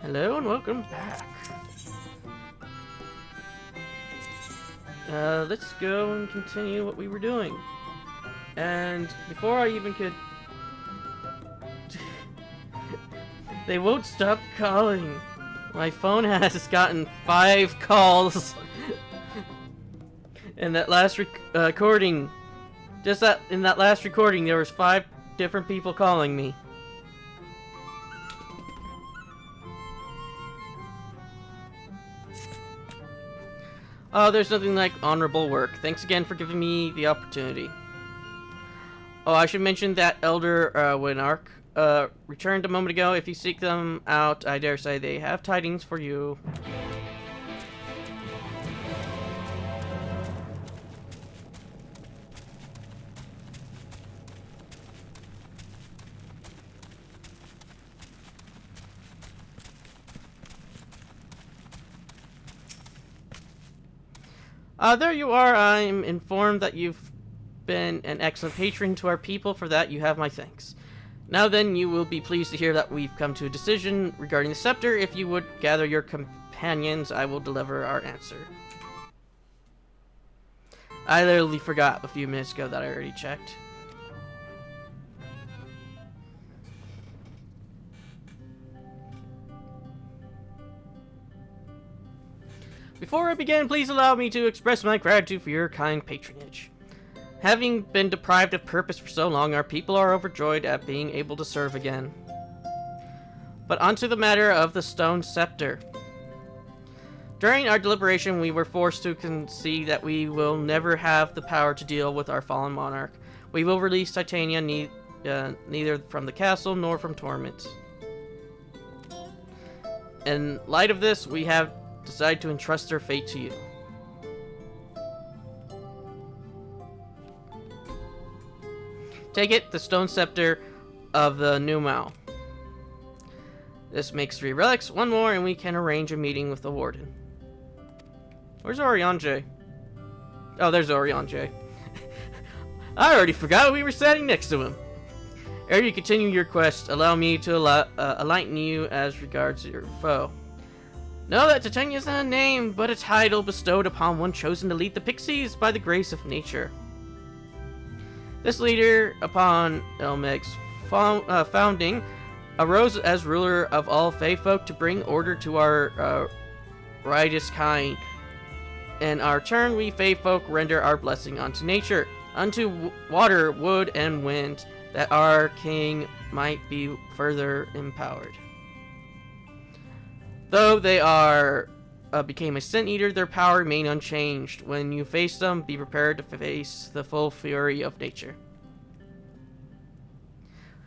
Hello and welcome back. Let's go and continue what we were doing. And before I even could... They won't stop calling. My phone has gotten 5 calls. And that last recording... in that last recording, there was 5 different people calling me. Oh, there's nothing like honorable work. Thanks again for giving me the opportunity. Oh, I should mention that Elder Winark returned a moment ago. If you seek them out, I dare say they have tidings for you. There you are. I'm informed that you've been an excellent patron to our people. For that, you have my thanks. Now then, you will be pleased to hear that we've come to a decision regarding the scepter. If you would gather your companions, I will deliver our answer. I literally forgot a few minutes ago that I already checked. Before I begin, please allow me to express my gratitude for your kind patronage. Having been deprived of purpose for so long, our people are overjoyed at being able to serve again. But onto the matter of the stone scepter. During our deliberation, we were forced to concede that we will never have the power to deal with our fallen monarch. We will release Titania neither from the castle nor from torment. In light of this, we have decided to entrust their fate to you. Take it, the stone scepter of the New Mao. This makes 3 relics, 1 more, and we can arrange a meeting with the warden. Where's Orianjay? Oh, there's Orianjay. I already forgot we were standing next to him. Ere you continue your quest, allow me to enlighten you as regards your foe. Know that Titania is not a name, but a title bestowed upon one chosen to lead the Pixies by the grace of nature. This leader, upon Elmeg's founding, arose as ruler of all Fey folk to bring order to our righteous kind. In our turn, we Fey folk render our blessing unto nature, unto water, wood, and wind, that our king might be further empowered. Though they became a sin eater, their power remained unchanged. When you face them, be prepared to face the full fury of nature.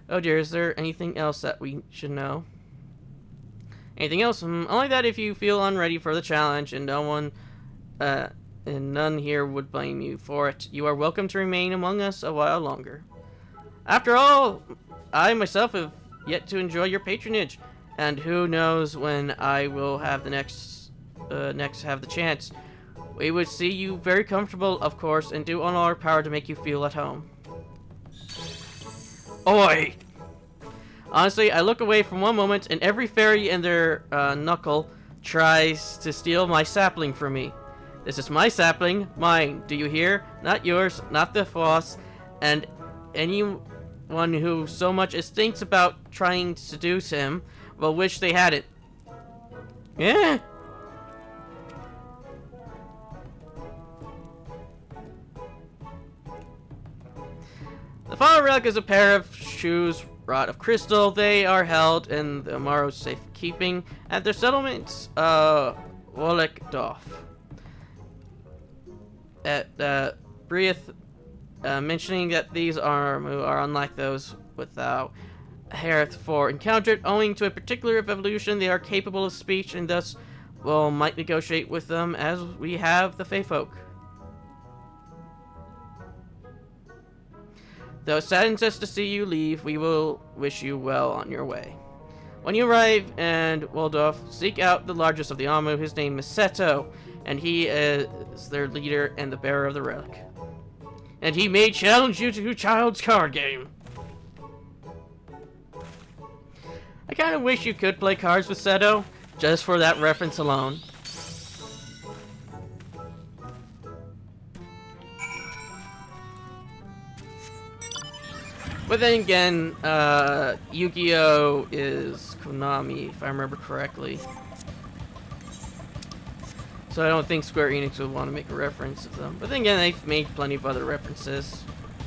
Oh dear, is there anything else that we should know? Anything else? Only that if you feel unready for the challenge, and none here would blame you for it, you are welcome to remain among us a while longer. After all, I myself have yet to enjoy your patronage. And who knows when I will have the next have the chance. We would see you very comfortable, of course, and do all our power to make you feel at home. Oi! Honestly, I look away from one moment, and every fairy and their knuckle tries to steal my sapling from me. This is my sapling, mine. Do you hear? Not yours, not the boss, and anyone who so much as thinks about trying to seduce him will wish they had it. Yeah. The final relic is a pair of shoes wrought of crystal. They are held in the Amaro's safekeeping at their settlements, Wolekdorf. At Breath, mentioning that these are unlike those without heretofore encountered. Owing to a particular evolution, they are capable of speech, and thus might negotiate with them as we have the Fey folk. Though it saddens us to see you leave, we will wish you well on your way. When you arrive in Waldorf, seek out the largest of the Amu. His name is Seto, and he is their leader and the bearer of the relic. And he may challenge you to a child's card game. I kind of wish you could play cards with Seto, just for that reference alone. But then again, Yu-Gi-Oh! Is Konami, if I remember correctly. So I don't think Square Enix would want to make a reference to them. But then again, they've made plenty of other references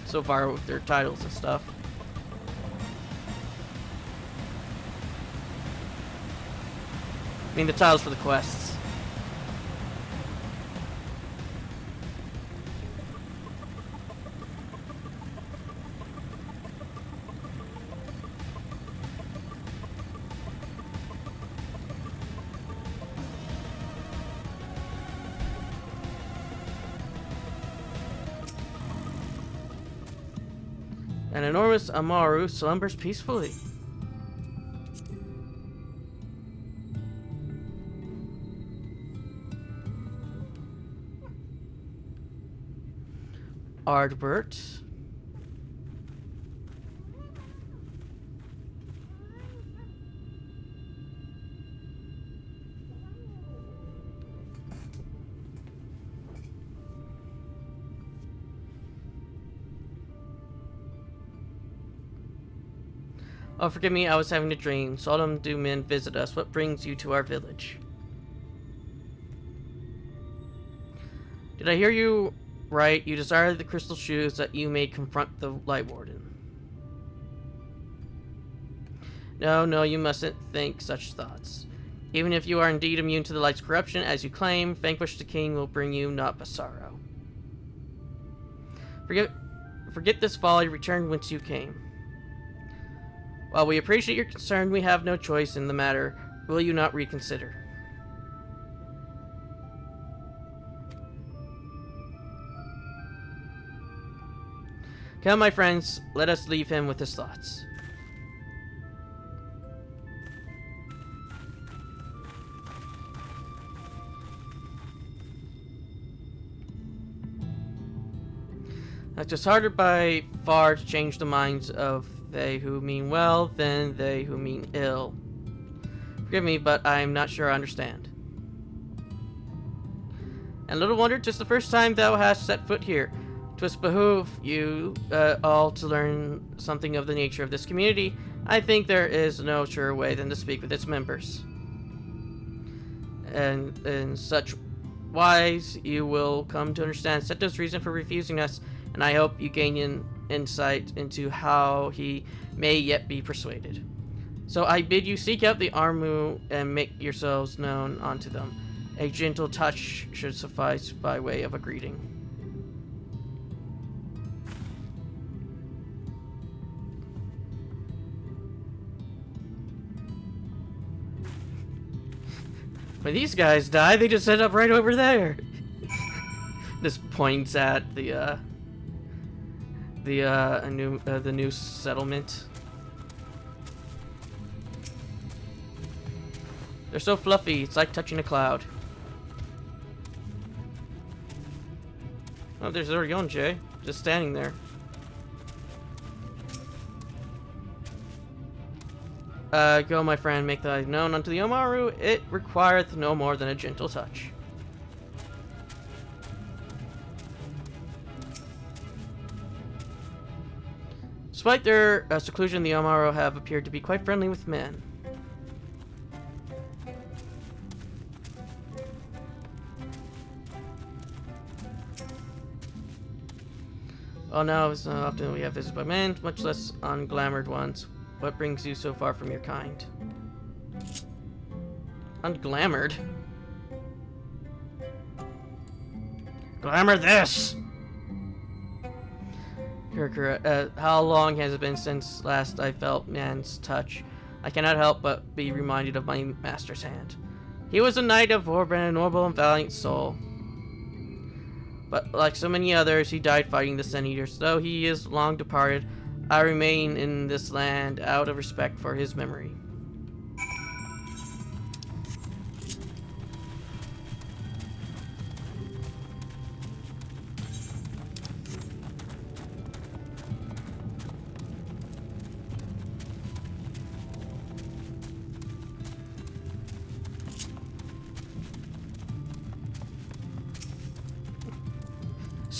so far with their titles and stuff. I mean, the titles for the quests. An enormous Amaru slumbers peacefully. Ardbert. Oh, forgive me, I was having a dream. Seldom do men visit us. What brings you to our village? Did I hear you right? You desire the crystal shoes that you may confront the Light Warden. No, no, you mustn't think such thoughts. Even if you are indeed immune to the light's corruption, as you claim, vanquish the king will bring you naught but sorrow. Forget this folly, return whence you came. While we appreciate your concern, we have no choice in the matter. Will you not reconsider? Come, my friends, let us leave him with his thoughts. It's just harder by far to change the minds of they who mean well than they who mean ill. Forgive me, but I'm not sure I understand. And little wonder, 'tis the first time thou hast set foot here. 'Twas behoove you all to learn something of the nature of this community. I think there is no surer way than to speak with its members. And in such wise you will come to understand Seto's reason for refusing us, and I hope you gain an insight into how he may yet be persuaded. So I bid you seek out the Armu and make yourselves known unto them. A gentle touch should suffice by way of a greeting. When these guys die, they just end up right over there. This points at the new settlement. They're so fluffy, it's like touching a cloud. Oh, there's Orion Jay, just standing there. Go, my friend, make thy known unto the Omaru. It requireth no more than a gentle touch. Despite their seclusion, the Omaru have appeared to be quite friendly with men. Oh no, it's not often we have visited by men, much less unglamoured ones. What brings you so far from your kind? Unglamoured? Glamour this! Kirker, how long has it been since last I felt man's touch? I cannot help but be reminded of my master's hand. He was a knight of Orban, a noble and valiant soul. But like so many others, he died fighting the Sun Eaters. Though he is long departed, I remain in this land out of respect for his memory.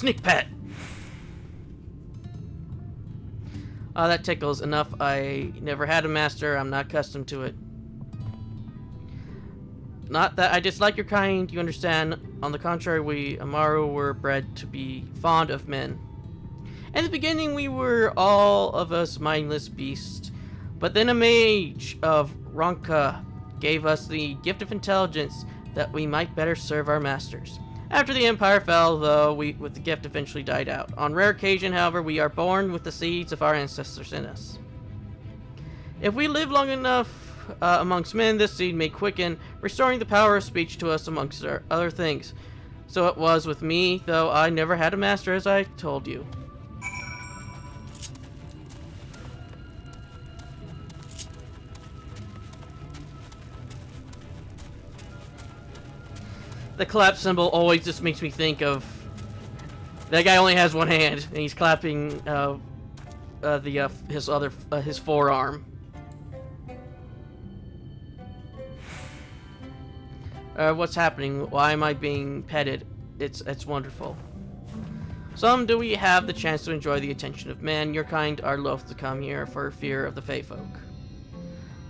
Sneak pet! That tickles. Enough. I never had a master. I'm not accustomed to it. Not that I dislike your kind, you understand. On the contrary, we Amaru were bred to be fond of men. In the beginning, we were all of us mindless beasts. But then a mage of Ronka gave us the gift of intelligence that we might better serve our masters. After the Empire fell, though, with the gift eventually died out. On rare occasion, however, we are born with the seeds of our ancestors in us. If we live long enough amongst men, this seed may quicken, restoring the power of speech to us amongst other things. So it was with me, though I never had a master, as I told you. The clap symbol always just makes me think of that guy only has one hand and he's clapping his forearm. What's happening? Why am I being petted? It's wonderful. Some do we have the chance to enjoy the attention of men. Your kind are loath to come here for fear of the Fey folk.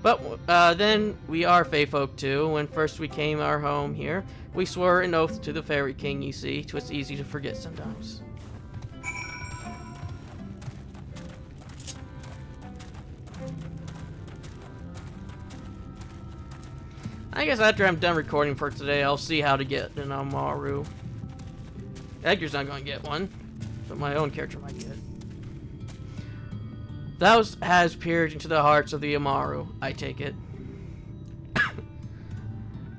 But then we are Fey folk too. When first we came our home here, we swore an oath to the Fairy King, you see. It's easy to forget sometimes. I guess after I'm done recording for today, I'll see how to get an Amaru. Edgar's not going to get one, but my own character might get it. Thou has peered into the hearts of the Amaru, I take it.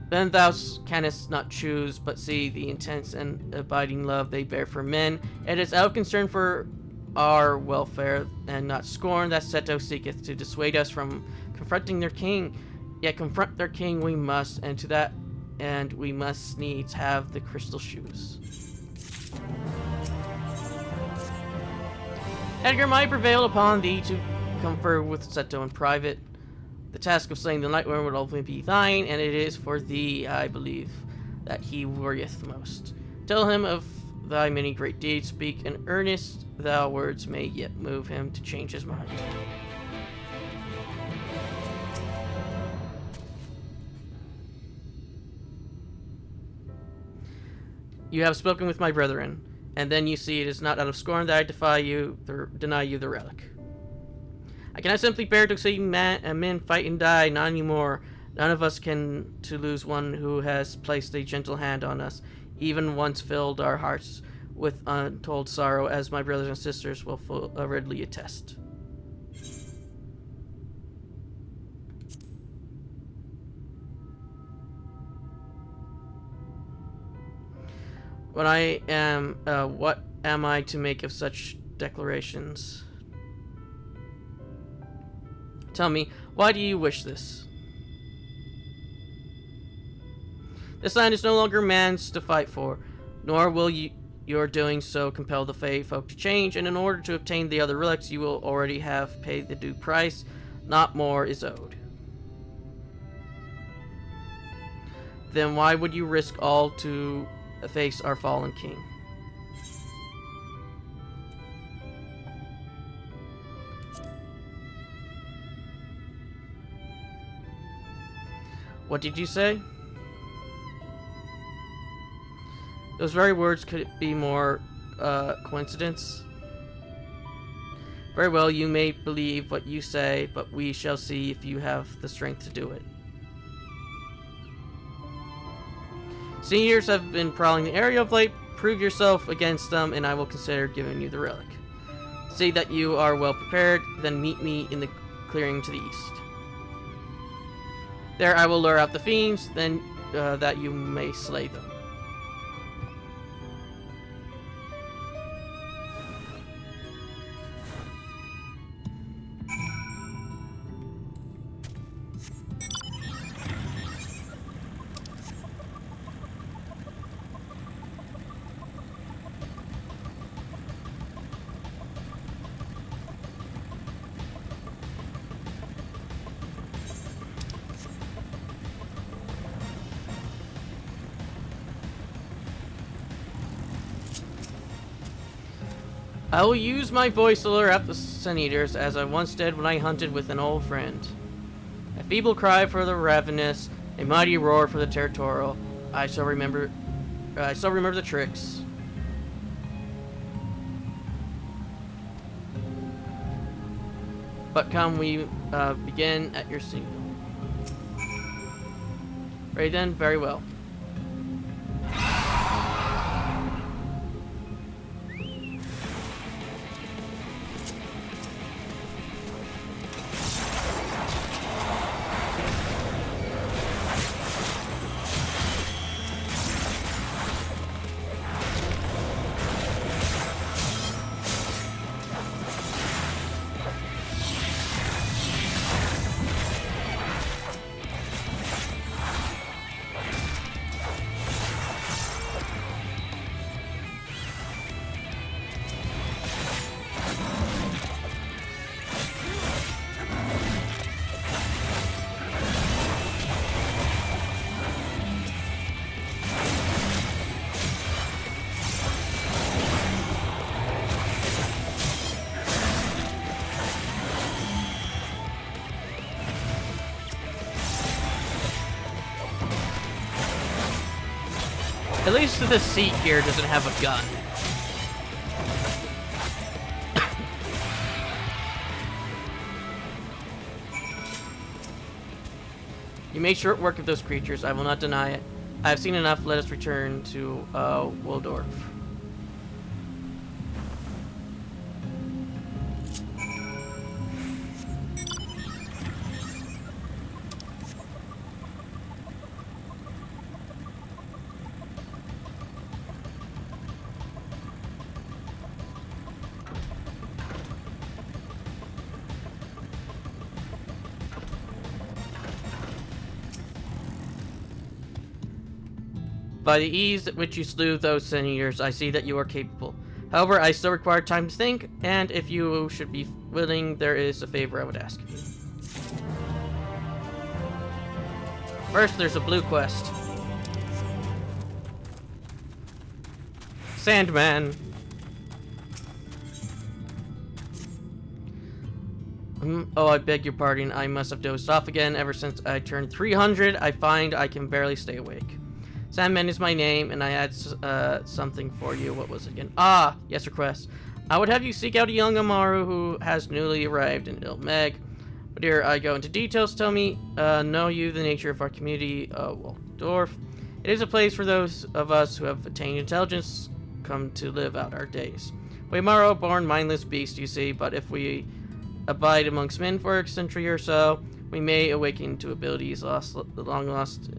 Then thou canst not choose but see the intense and abiding love they bear for men. It is out of concern for our welfare and not scorn that Seto seeketh to dissuade us from confronting their king. Yet confront their king we must, and to that end we must needs have the crystal shoes. Edgar might prevail upon thee to confer with Seto in private. The task of slaying the Nightworm would ultimately be thine, and it is for thee, I believe, that he worrieth most. Tell him of thy many great deeds, speak in earnest, thou words may yet move him to change his mind. You have spoken with my brethren, and then you see it is not out of scorn that I deny you the relic. I cannot simply bear to see men fight and die, not anymore. None of us can to lose one who has placed a gentle hand on us, even once filled our hearts with untold sorrow, as my brothers and sisters will readily attest. What am I to make of such declarations? Tell me, why do you wish this? This land is no longer man's to fight for, nor will your doing so compel the Fey folk to change, and in order to obtain the other relics you will already have paid the due price, not more is owed. Then why would you risk all to face our fallen king? What did you say? Those very words, could it be more coincidence? Very well, you may believe what you say, but we shall see if you have the strength to do it. Seniors have been prowling the area of late. Prove yourself against them, and I will consider giving you the relic. See that you are well prepared, then meet me in the clearing to the east. There I will lure out the fiends, then that you may slay them. I will use my voice to lure out the Sun Eaters, as I once did when I hunted with an old friend. A feeble cry for the ravenous, a mighty roar for the territorial. I shall remember the tricks. But come, we begin at your signal. Ready then? Very well. At least the seat here doesn't have a gun. You made short work of those creatures, I will not deny it. I have seen enough, let us return to Waldorf. By the ease at which you slew those Sun Eaters, I see that you are capable. However, I still require time to think, and if you should be willing, there is a favor I would ask of you. First, there's a blue quest. Sandman. Oh, I beg your pardon. I must have dozed off again. Ever since I turned 300, I find I can barely stay awake. Sandman is my name, and I had something for you. What was it again? Ah, yes, request. I would have you seek out a young Amaru who has newly arrived in Ilmeg. But here I go into details. Tell me, know you the nature of our community, Waldorf? It is a place for those of us who have attained intelligence come to live out our days. We Amaru, born mindless beast, you see, but if we abide amongst men for a century or so, we may awaken to abilities long lost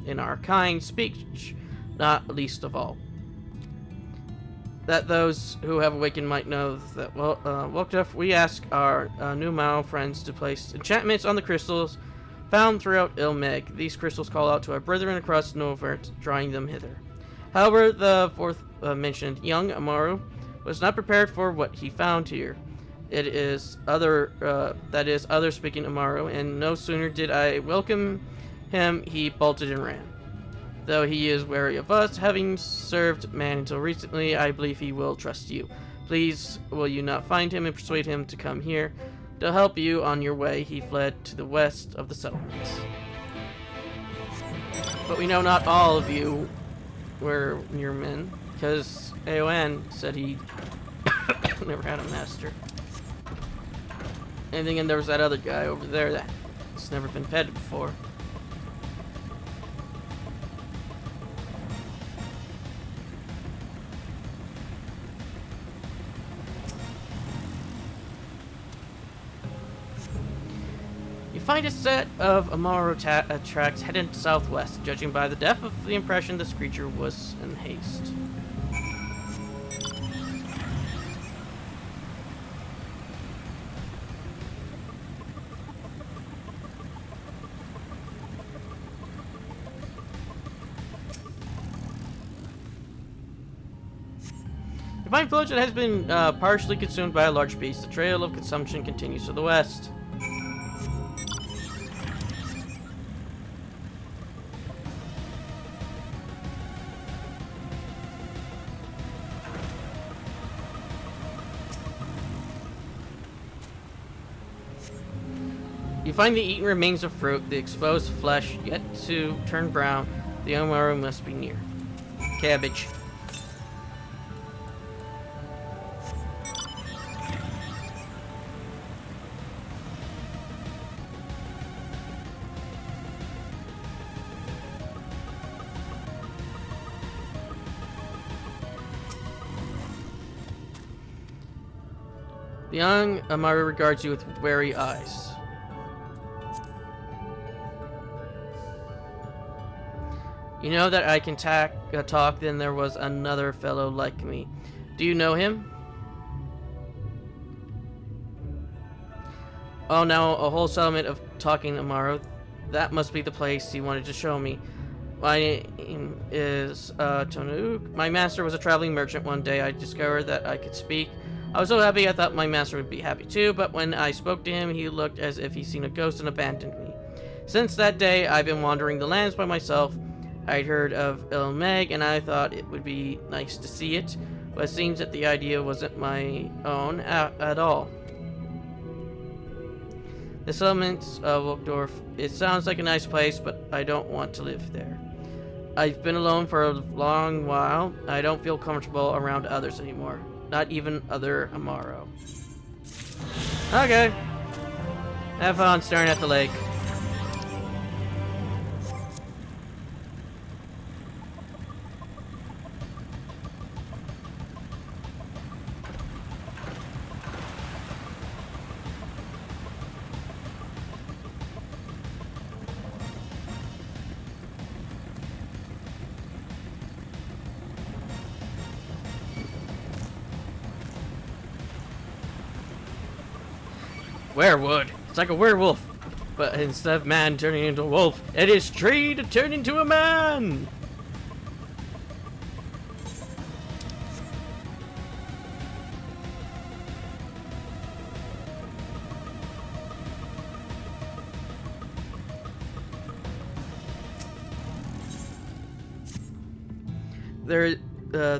in our kind, speech, not least of all. That those who have awakened might know that, Waldorf, we ask our new Mao friends to place enchantments on the crystals found throughout Ilmeg. These crystals call out to our brethren across Novert, drawing them hither. However, the mentioned young Amaru was not prepared for what he found here. It is other speaking Amaru, and no sooner did I welcome him, he bolted and ran. Though he is wary of us, having served man until recently, I believe he will trust you. Please, will you not find him and persuade him to come here? To help you on your way, he fled to the west of the settlements. But we know not all of you were your men, because AON said he never had a master. And then there was that other guy over there that's never been petted before. You find a set of Amaru tracks headed southwest. Judging by the depth of the impression, this creature was in haste. You find village that has been partially consumed by a large beast. The trail of consumption continues to the west. find the eaten remains of fruit, the exposed flesh yet to turn brown, the Amaru must be near. Cabbage. The young Amaru regards you with wary eyes. You know that I can talk, then there was another fellow like me. Do you know him? Oh, now a whole settlement of talking Amaru. That must be the place he wanted to show me. My name is Tonuk. My master was a traveling merchant. One day I discovered that I could speak. I was so happy I thought my master would be happy too, but when I spoke to him, he looked as if he'd seen a ghost and abandoned me. Since that day, I've been wandering the lands by myself. I'd heard of Ilmeg, and I thought it would be nice to see it, but it seems that the idea wasn't my own at all. The settlements of Wokdorf, it sounds like a nice place, but I don't want to live there. I've been alone for a long while. I don't feel comfortable around others anymore. Not even other Amaru. Okay. Have fun staring at the lake. Werewood. It's like a werewolf. But instead of man turning into a wolf, it is tree to turn into a man!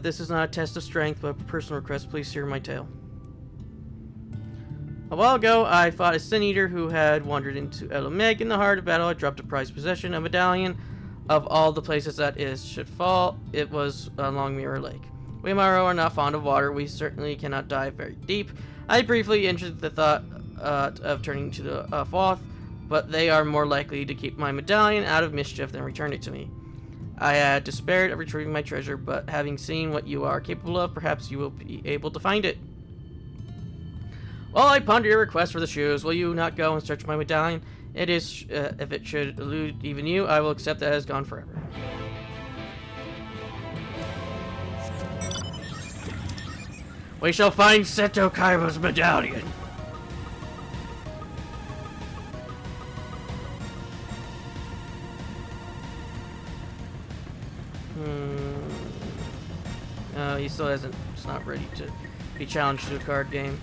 This is not a test of strength, but a personal request. Please hear my tale. A while ago, I fought a sin eater who had wandered into Elomeg. In the heart of battle, I dropped a prized possession, a medallion. Of all the places that it should fall, it was along Mirror Lake. We Amaru are not fond of water. We certainly cannot dive very deep. I briefly entered the thought of turning to the Foth, but they are more likely to keep my medallion out of mischief than return it to me. I had despaired of retrieving my treasure, but having seen what you are capable of, perhaps you will be able to find it. While I ponder your request for the shoes, will you not go and search my medallion? It is, if it should elude even you, I will accept that it has gone forever. We shall find Seto Kaiba's medallion. He still hasn't. It's not ready to be challenged to a card game.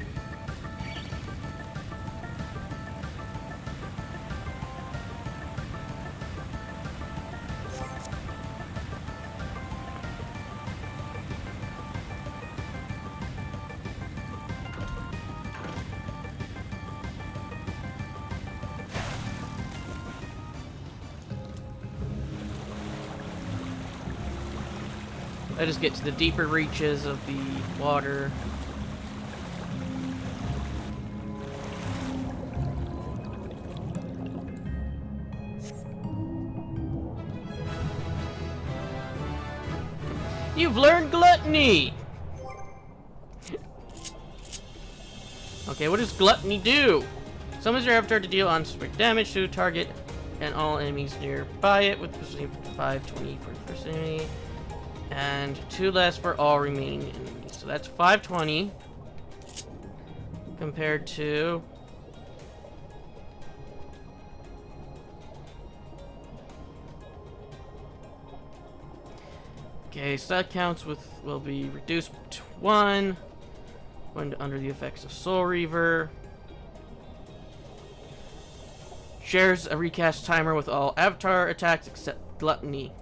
Let us get to the deeper reaches of the water. You've learned gluttony! Okay, what does gluttony do? Summons your avatar to deal unspecific damage to a target and all enemies nearby it with 520 for the first enemy. And 2 less for all remaining enemies. So that's 520 compared to okay, so that counts with will be reduced to 1 when under the effects of Soul Reaver. Shares a recast timer with all avatar attacks except Gluttony.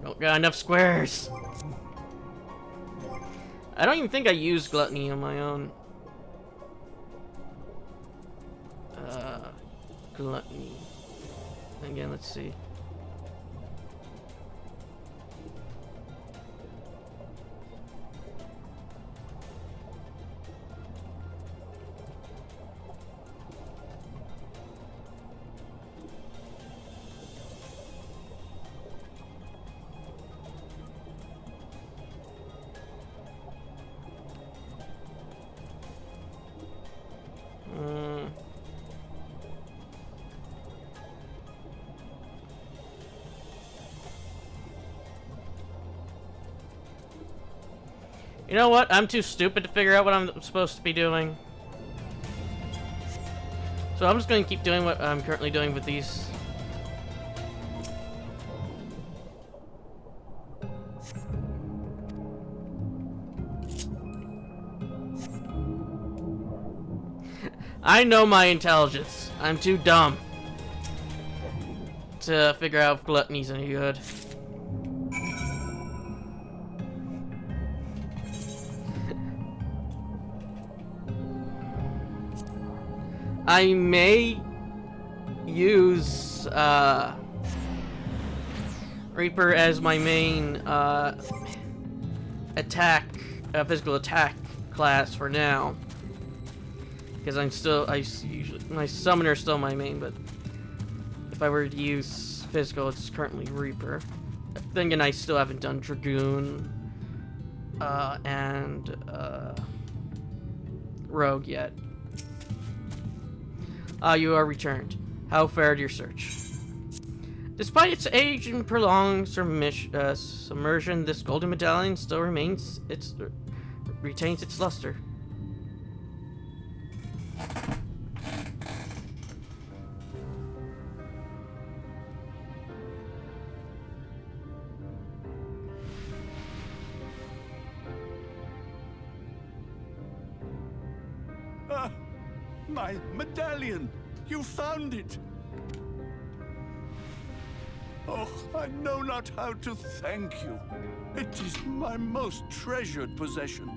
Don't got enough squares. I don't even think I used gluttony on my own. Gluttony. Again, let's see. You know what? I'm too stupid to figure out what I'm supposed to be doing. So I'm just going to keep doing what I'm currently doing with these. I know my intelligence. I'm too dumb to figure out if gluttony's any good. I may use Reaper as my main physical attack class for now, because my summoner is still my main. But if I were to use physical, it's currently Reaper. Then again, I still haven't done Dragoon and Rogue yet. You are returned. How fared your search? Despite its age and prolonged submersion, this golden medallion still retains its luster. My medallion! You found it! Oh, I know not how to thank you. It is my most treasured possession.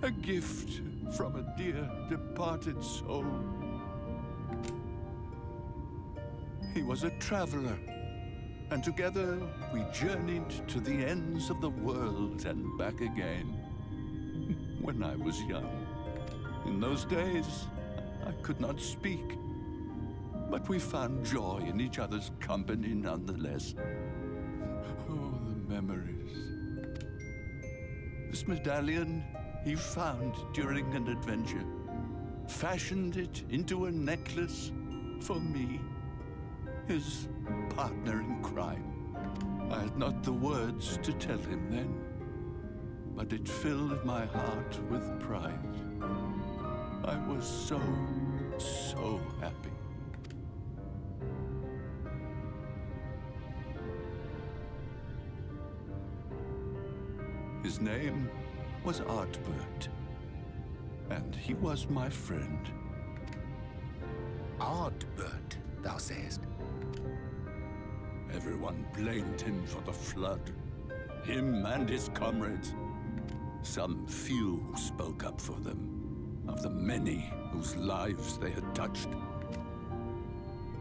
A gift from a dear departed soul. He was a traveler, and together we journeyed to the ends of the world and back again. When I was young. In those days, I could not speak, but we found joy in each other's company nonetheless. Oh, the memories. This medallion he found during an adventure, fashioned it into a necklace for me, his partner in crime. I had not the words to tell him then, but it filled my heart with pride. I was so happy. His name was Artbert, and he was my friend. Artbert, thou sayest? Everyone blamed him for the flood. Him and his comrades. Some few who spoke up for them. Of the many whose lives they had touched.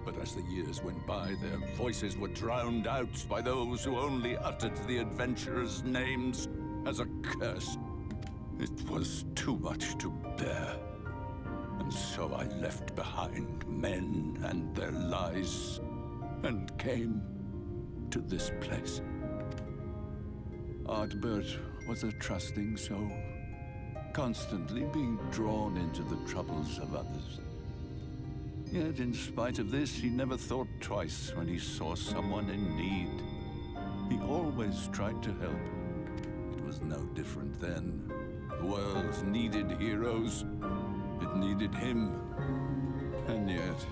But as the years went by, their voices were drowned out by those who only uttered the adventurers' names as a curse. It was too much to bear. And so I left behind men and their lies, and came to this place. Artbert was a trusting soul, constantly being drawn into the troubles of others. Yet in spite of this, he never thought twice when he saw someone in need. He always tried to help. It was no different then. The world needed heroes. It needed him. And yet,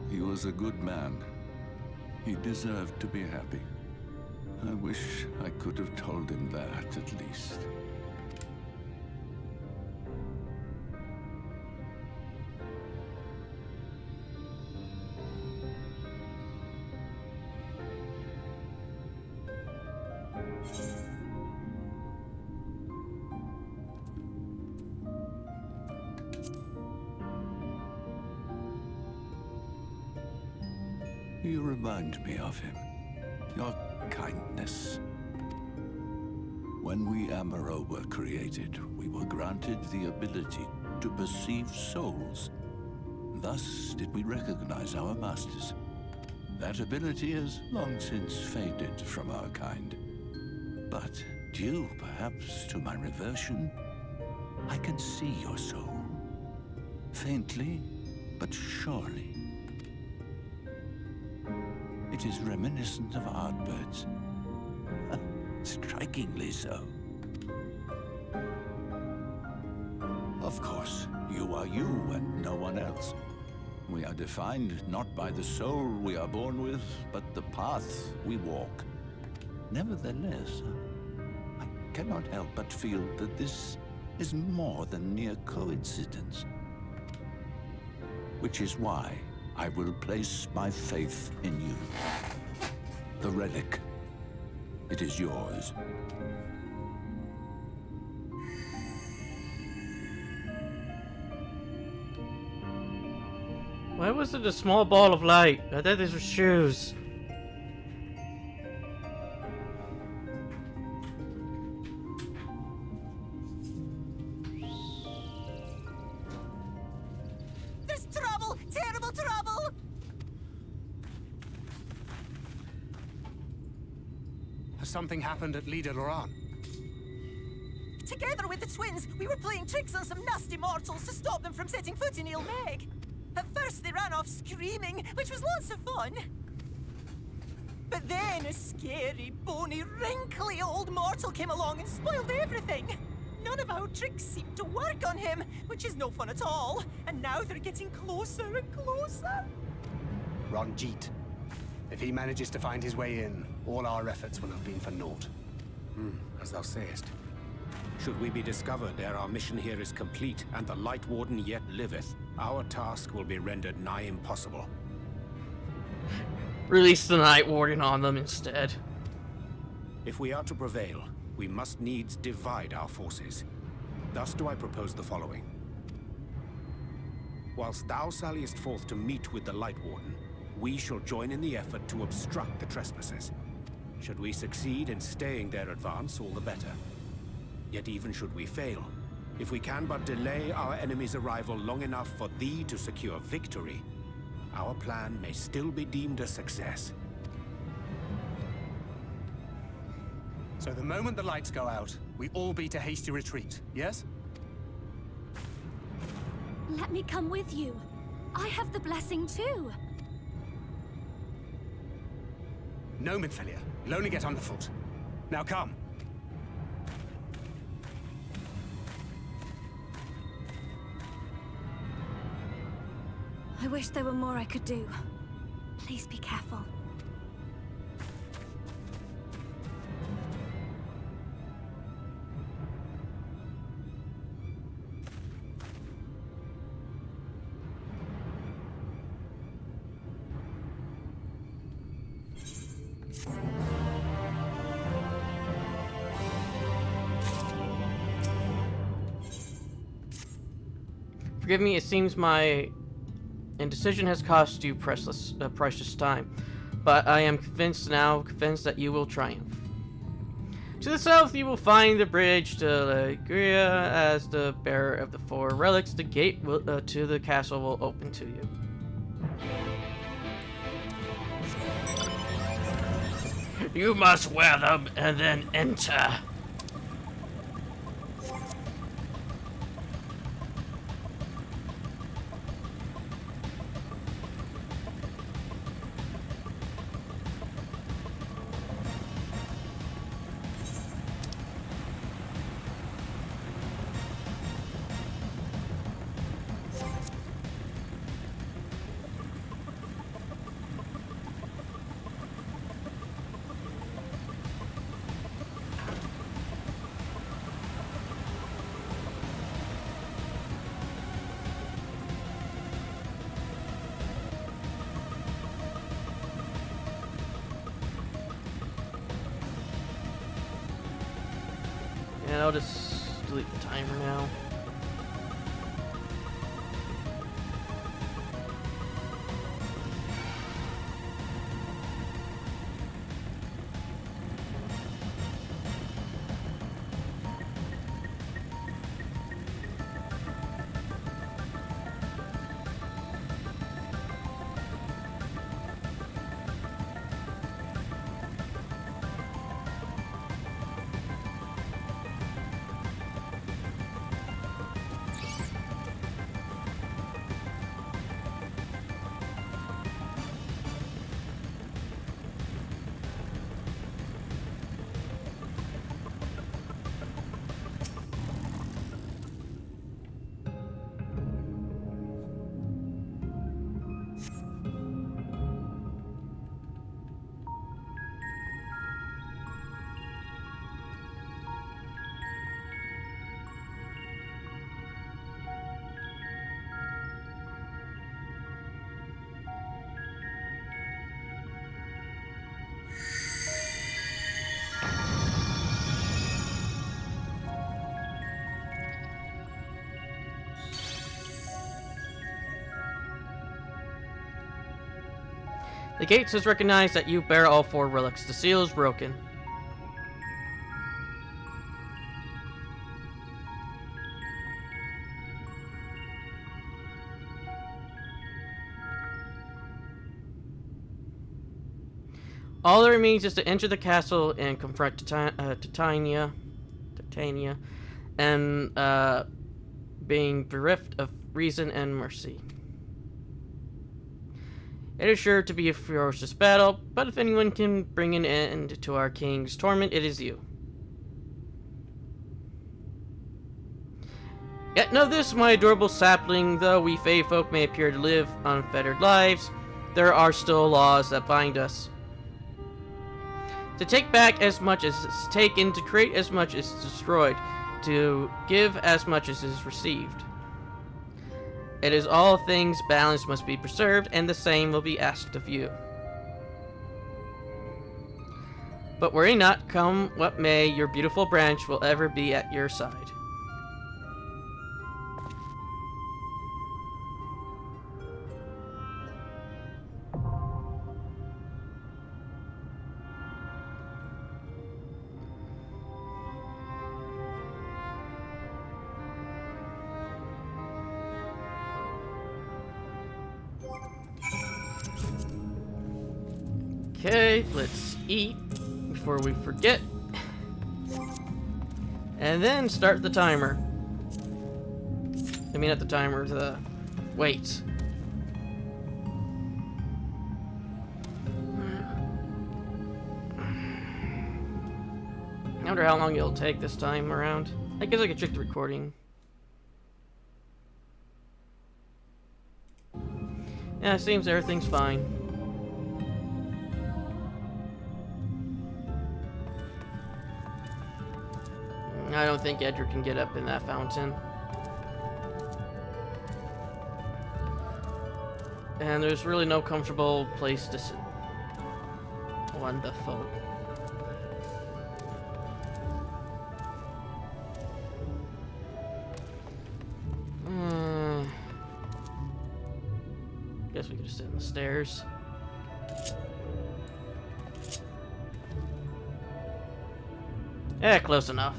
he was a good man. He deserved to be happy. I wish I could have told him that, at least. You remind me of him. Your kindness. When we Amaro were created, we were granted the ability to perceive souls. Thus did we recognize our masters. That ability has long since faded from our kind. But due perhaps to my reversion, I can see your soul. Faintly, but surely. It is reminiscent of Ardbird's. Strikingly so. Of course, you are you and no one else. We are defined not by the soul we are born with, but the path we walk. Nevertheless, I cannot help but feel that this is more than mere coincidence. Which is why I will place my faith in you. The relic. It is yours. Why was it a small ball of light? I thought these were shoes. There's trouble! Terrible trouble! Has something happened at Levelin? Together with the twins, we were playing tricks on some nasty mortals to stop them from setting foot in Ilmeg. At first, they ran off screaming, which was lots of fun. But then a scary, bony, wrinkly old mortal came along and spoiled everything. None of our tricks seemed to work on him, which is no fun at all. And now they're getting closer and closer. Ranjit. If he manages to find his way in, all our efforts will have been for naught. As thou sayest. Should we be discovered ere our mission here is complete, and the Light Warden yet liveth, our task will be rendered nigh impossible. Release the Night Warden on them instead. If we are to prevail, we must needs divide our forces. Thus do I propose the following. Whilst thou salliest forth to meet with the Light Warden, we shall join in the effort to obstruct the trespassers. Should we succeed in staying their advance, all the better. Yet even should we fail, if we can but delay our enemy's arrival long enough for thee to secure victory, our plan may still be deemed a success. So the moment the lights go out, we all beat a hasty retreat, yes? Let me come with you. I have the blessing too. No, Midfilia. You'll only get underfoot. Now come. I wish there were more I could do. Please be careful. Forgive me, it seems my indecision has cost you precious time, but I am convinced that you will triumph. To the south, you will find the bridge to Legria. As the bearer of the 4 relics, the gate to the castle will open to you. You must wear them and then enter. And I'll just delete the timer now. The gates has recognized that you bear all 4 relics. The seal is broken. All that remains is to enter the castle and confront Titania, and being bereft of reason and mercy. It is sure to be a ferocious battle, but if anyone can bring an end to our king's torment, it is you. Yet know this, my adorable sapling, though we Fae folk may appear to live unfettered lives, there are still laws that bind us. To take back as much as is taken, to create as much as is destroyed, to give as much as is received. It is all things balance must be preserved, and the same will be asked of you. But worry not, come what may, your beautiful branch will ever be at your side. Okay, let's eat before we forget. And then start the timer. I mean, not the timer, the wait. I wonder how long it'll take this time around. I guess I could check the recording. Yeah, it seems everything's fine. I don't think Edric can get up in that fountain. And there's really no comfortable place to sit. Wonderful. Guess we could just sit on the stairs. Yeah, close enough.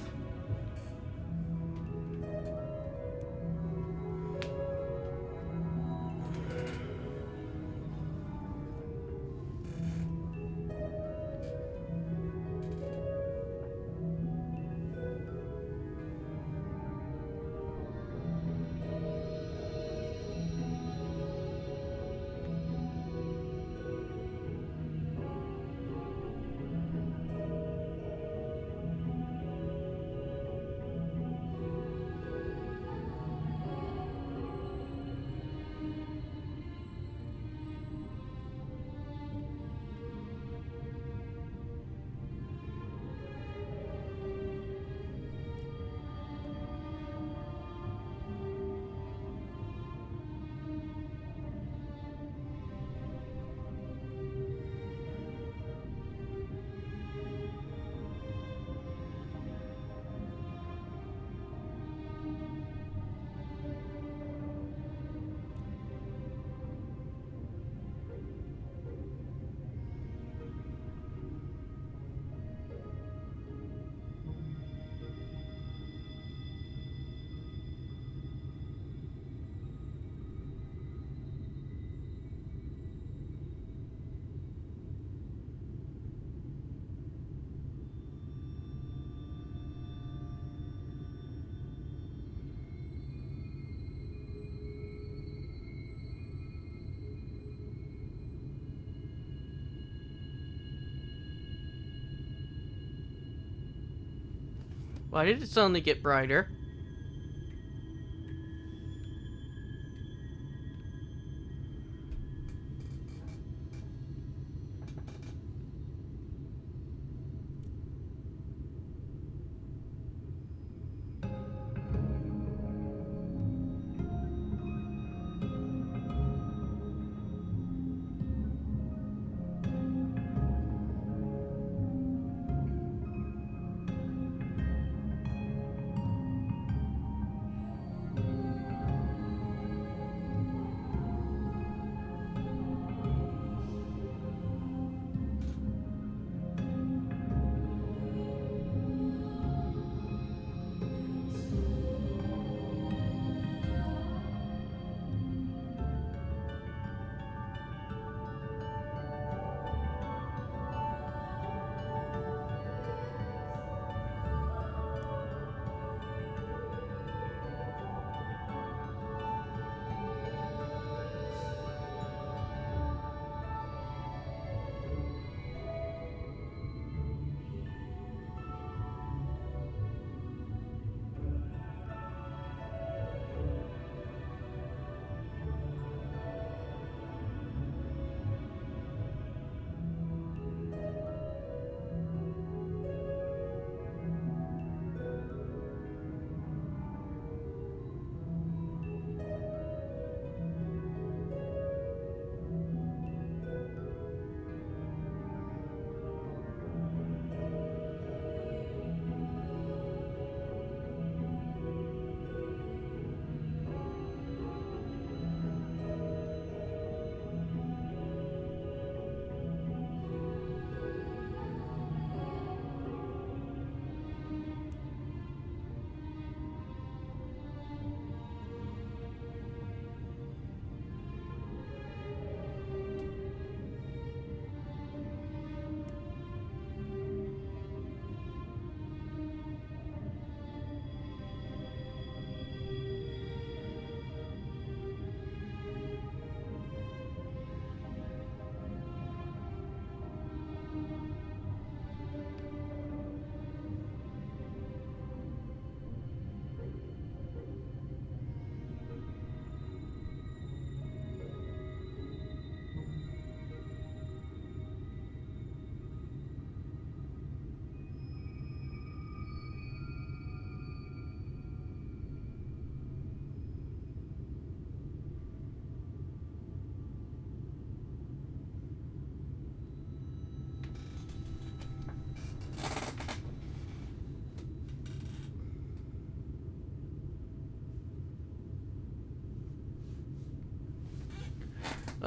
Why did it suddenly get brighter?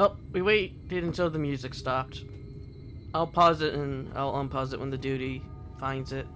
Oh, we waited until the music stopped. I'll pause it and I'll unpause it when the duty finds it.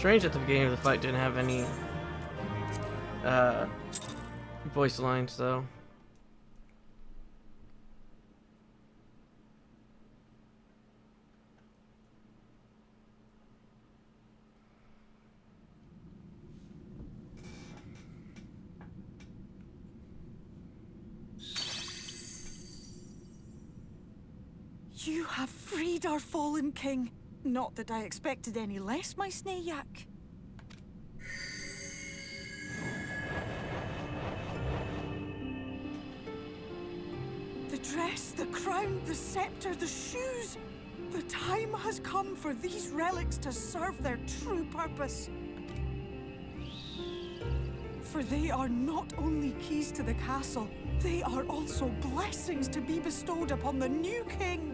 Strange at the beginning of the fight didn't have any voice lines though. You have freed our fallen king. Not that I expected any less, my Snayak. The dress, the crown, the scepter, the shoes. The time has come for these relics to serve their true purpose. For they are not only keys to the castle, they are also blessings to be bestowed upon the new king.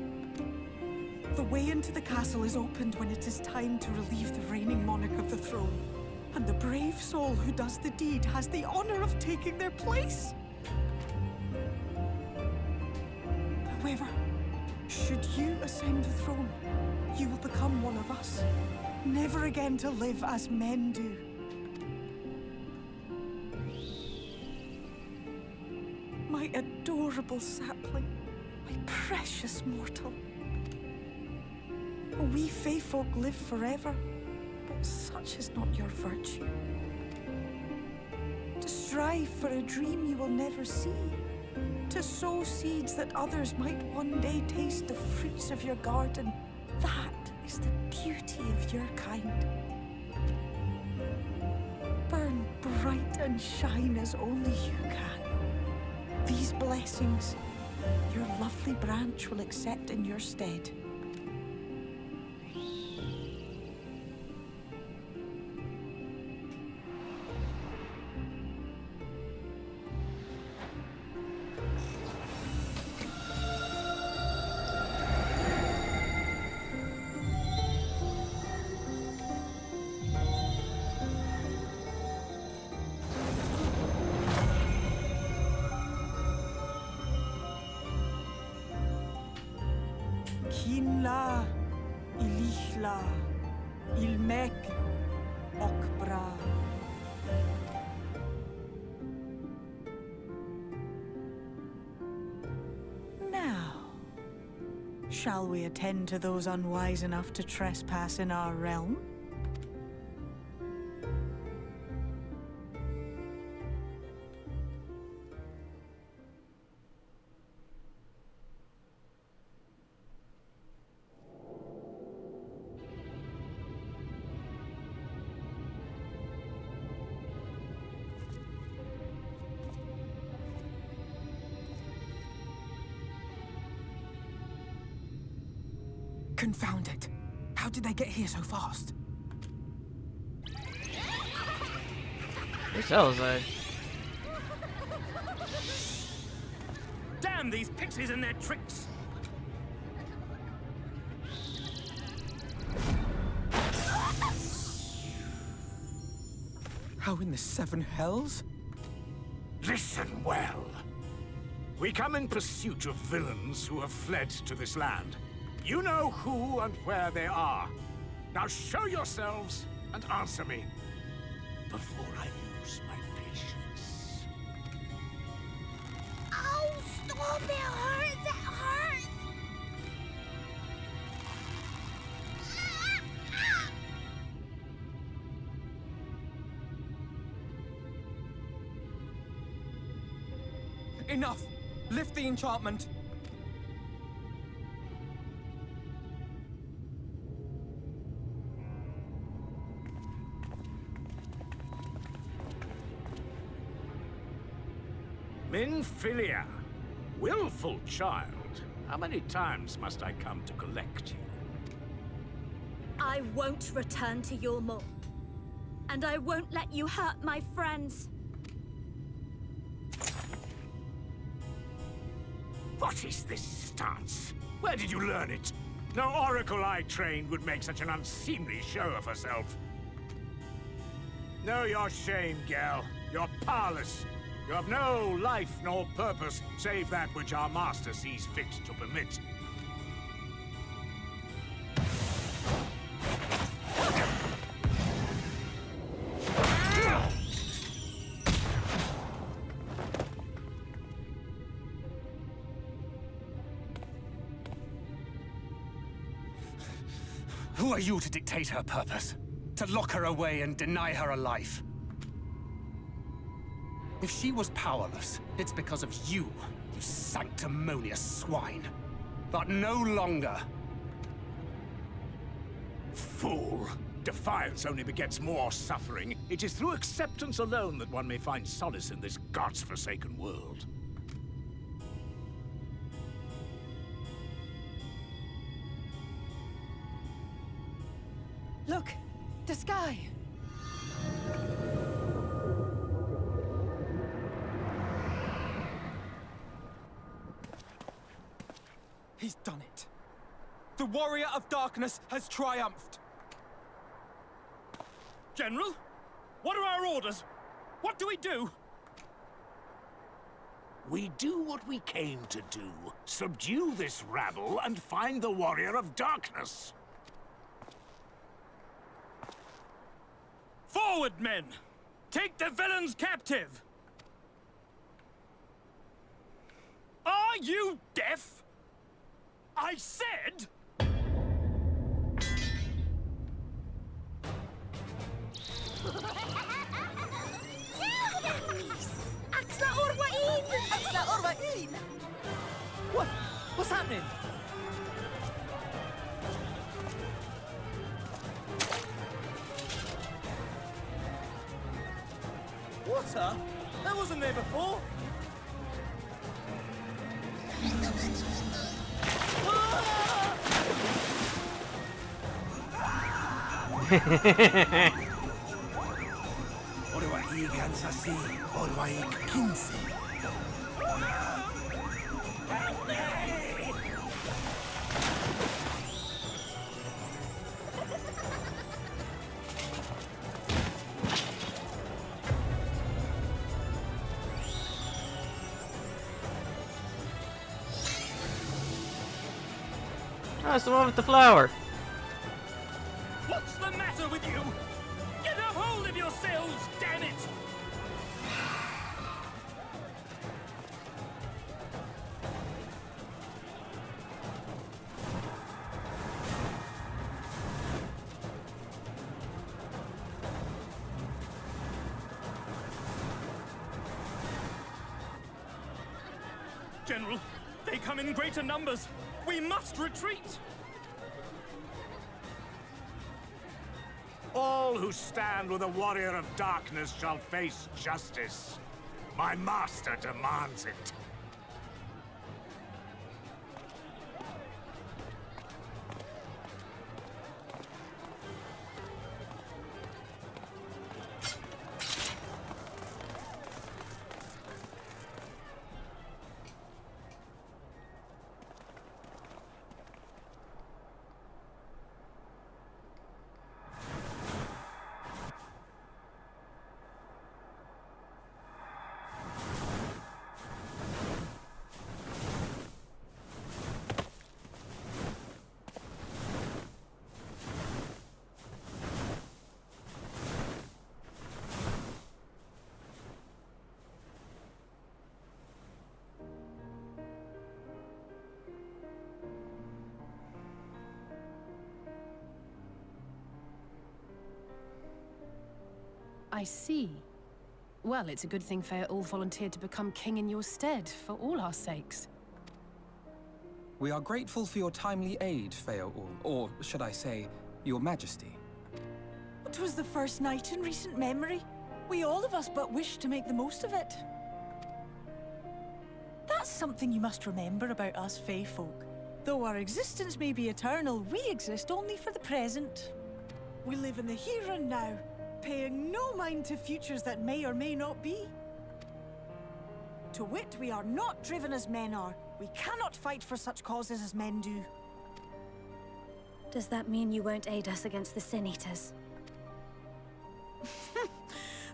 The way into the castle is opened when it is time to relieve the reigning monarch of the throne. And the brave soul who does the deed has the honor of taking their place. However, should you ascend the throne, you will become one of us, never again to live as men do. My adorable sapling, my precious mortal. We Fae folk live forever, but such is not your virtue. To strive for a dream you will never see, to sow seeds that others might one day taste the fruits of your garden, that is the beauty of your kind. Burn bright and shine as only you can. These blessings, your lovely branch will accept in your stead. Kinla, Ilichla, Ilmek, Okbra. Now, shall we attend to those unwise enough to trespass in our realm? Confound it. How did they get here so fast? Where's Elzai? Damn these pixies and their tricks! How in the seven hells? Listen well. We come in pursuit of villains who have fled to this land. You know who and where they are. Now show yourselves and answer me before I lose my patience. Oh, stop! It hurts! It hurts! Enough! Lift the enchantment! Minfilia, willful child. How many times must I come to collect you? I won't return to your maw. And I won't let you hurt my friends. What is this stance? Where did you learn it? No oracle I trained would make such an unseemly show of herself. Know your shame, gal. You're powerless. You have no life nor purpose, save that which our master sees fit to permit. Who are you to dictate her purpose? To lock her away and deny her a life? If she was powerless, it's because of you, you sanctimonious swine. But no longer. Fool! Defiance only begets more suffering. It is through acceptance alone that one may find solace in this god's-forsaken world. Look! The sky! He's done it. The Warrior of Darkness has triumphed. General? What are our orders? What do we do? We do what we came to do. Subdue this rabble and find the Warrior of Darkness. Forward, men! Take the villains captive! Are you deaf? I said... What's happening? Water? That wasn't there before. Oh, it's the one with the flower. What's the matter with you? Get a hold of yourselves, damn it! General, they come in greater numbers. We must retreat! All who stand with the Warrior of Darkness shall face justice. My master demands it. I see. Well, it's a good thing Feaul volunteered to become king in your stead, for all our sakes. We are grateful for your timely aid, Feaul, or should I say, your majesty. It was the first night in recent memory. We all of us but wished to make the most of it. That's something you must remember about us Fae folk. Though our existence may be eternal, we exist only for the present. We live in the here and now, paying no mind to futures that may or may not be. To wit, we are not driven as men are. We cannot fight for such causes as men do. Does that mean you won't aid us against the Sin Eaters?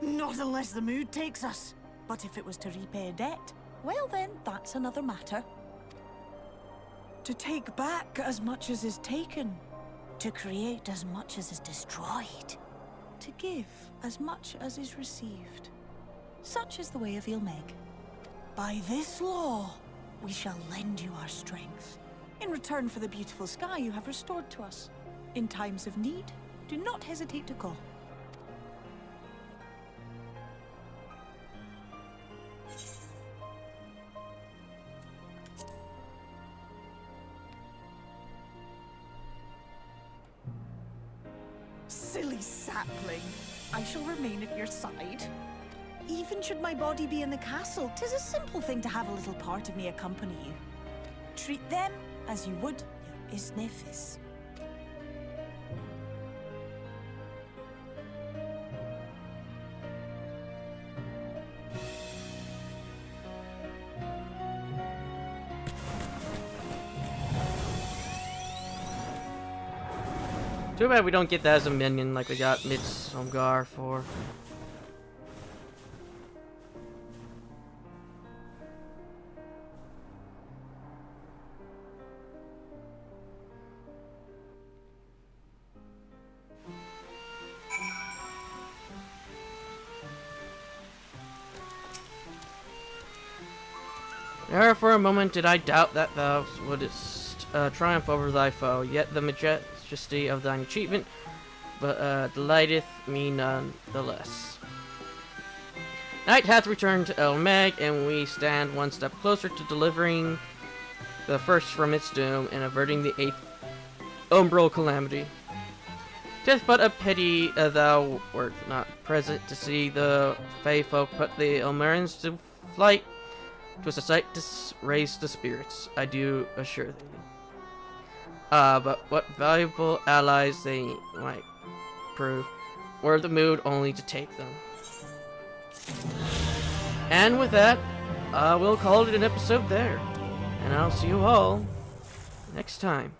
Not unless the mood takes us. But if it was to repay a debt, well then, that's another matter. To take back as much as is taken. To create as much as is destroyed. To give as much as is received. Such is the way of Ilmeg. By this law, we shall lend you our strength, in return for the beautiful sky you have restored to us. In times of need, do not hesitate to call. Silly sapling. I shall remain at your side. Even should my body be in the castle, 'tis a simple thing to have a little part of me accompany you. Treat them as you would your isnnefis. Too bad we don't get that as a minion like we got Midsommar for. Never for a moment did I doubt that thou wouldst triumph over thy foe, yet the majesty of thine achievement delighteth me none the less. Night hath returned to El Meg, and we stand one step closer to delivering the first from its doom and averting the 8th umbral calamity. 'Tis but a pity thou wert not present to see the Fey folk put the Elmerans to flight. 'Twas a sight to raise the spirits, I do assure thee. But what valuable allies they might prove, were the mood only to take them. And with that, we'll call it an episode there. And I'll see you all next time.